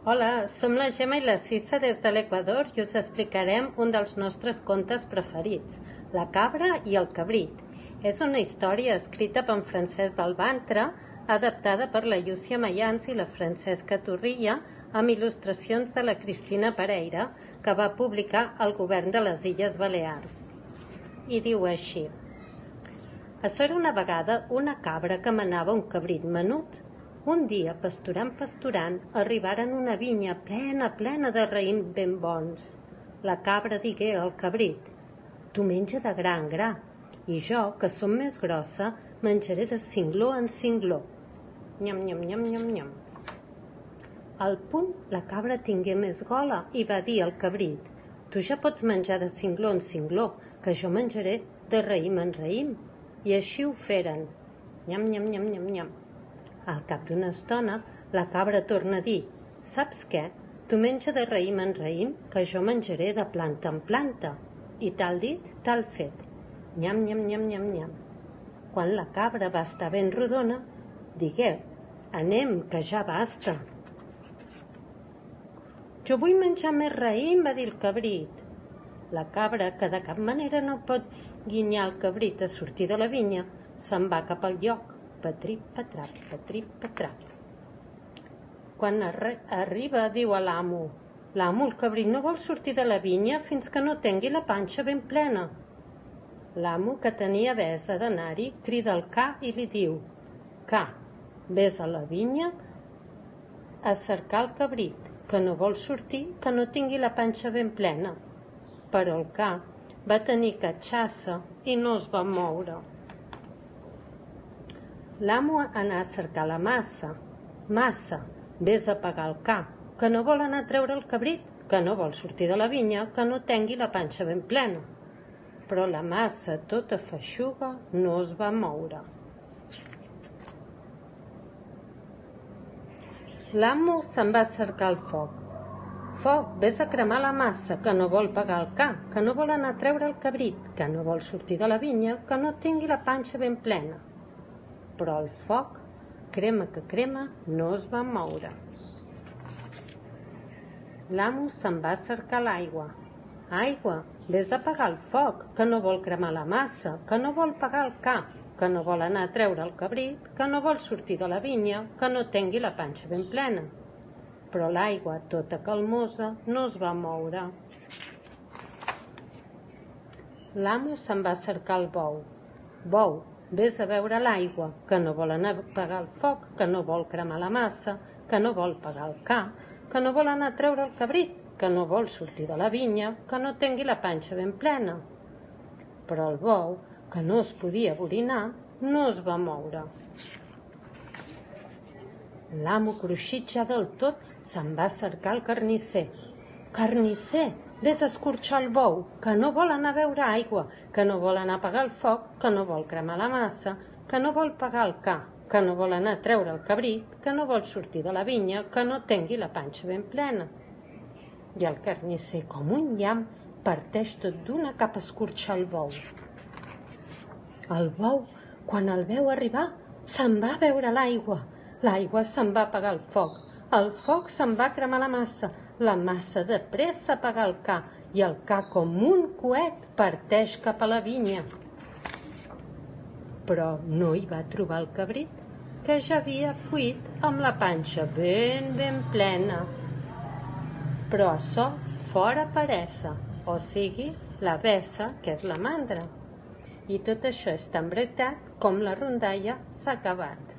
Hola, som la Gemma i la Cissa des de l'Equador i us explicarem un dels nostres contes preferits, La cabra i el cabrit. És una història escrita per Francesc del Bantre, adaptada per la Llúcia Mayans i la Francesca Torrilla, amb il·lustracions de la Cristina Pereira, que va publicar el govern de les Illes Balears. I diu així: Açò era una vegada una cabra que manava un cabrit menut. Un dia, pasturant, arribaren a una vinya plena de raïm ben bons. La cabra digué al cabrit: tu menja de gra en gra, i jo, que som més grossa, menjaré de cingló en cingló. Nyam, nyam, nyam, nyam, nyam. Al punt, la cabra tingué més gola i va dir al cabrit: tu ja pots menjar de cingló en cingló, que jo menjaré de raïm en raïm. I així ho feren. Nyam, nyam, nyam, nyam, nyam. Al cap d'una estona, la cabra torna a dir: saps què? Tu menja de raïm en raïm, que jo menjaré de planta en planta. I tal dit, tal fet. Nyam, nyam, nyam, nyam, nyam. Quan la cabra va estar ben rodona, digué: anem, que ja basta. Jo vull menjar més raïm, va dir el cabrit. La cabra, que de cap manera no pot guinyar el cabrit a sortir de la vinya, se'n va cap al lloc. Patrip, patrap, patrip, patrap. Quan arriba, diu a l'amo: l'amo, el cabrit no vol sortir de la vinya fins que no tingui la panxa ben plena. L'amo, que tenia besa d'anar-hi, crida el ca i li diu: ca, vés a la vinya a cercar el cabrit, que no vol sortir, que no tingui la panxa ben plena. Però el ca va tenir catxassa i no es va moure. L'amo anà a cercar la massa. Massa, vés a pagar el ca, que no vol anar a treure el cabrit, que no vol sortir de la vinya, que no tingui la panxa ben plena. Però la massa, tota feixuga, no es va moure. L'amo se'n va cercar el foc. Foc, vés a cremar la massa, que no vol pagar el ca, que no vol anar a treure el cabrit, que no vol sortir de la vinya, que no tingui la panxa ben plena. Però el foc, crema que crema, no es va moure. L'amo se'n va cercar l'aigua. Aigua, vés a apagar el foc, que no vol cremar la massa, que no vol pagar el ca, que no vol anar a treure el cabrit, que no vol sortir de la vinya, que no tingui la panxa ben plena. Però l'aigua, tota calmosa, no es va moure. L'amo se'n va cercar el bou. Bou, vés a beure l'aigua, que no vol anar a apagar el foc, que no vol cremar la massa, que no vol pagar el ca, que no vol anar a treure el cabrit, que no vol sortir de la vinya, que no tingui la panxa ben plena. Però el bou, que no es podia borinar, no es va moure. L'amo, cruixit ja del tot, se'n va cercar el carnisser. Carnisser, vés a escorxar el bou, que no vol anar a beure aigua, que no vol anar a apagar el foc, que no vol cremar la massa, que no vol pagar el ca, que no vol anar a treure el cabrit, que no vol sortir de la vinya, que no tingui la panxa ben plena. I el carnisser, com un llamp, parteix tot d'una cap a escorxar el bou. El bou, quan el veu arribar, se'n va a beure l'aigua. L'aigua se'n va apagar el foc se'n va cremar la massa de pressa a apagar el ca, i el ca, com un coet, parteix cap a la vinya. Però no hi va trobar el cabrit, que ja havia fuit amb la panxa ben plena. Però açò fora peresa, o sigui, la vessa, que és la mandra. I tot això és tan veritat com la rondalla s'ha acabat.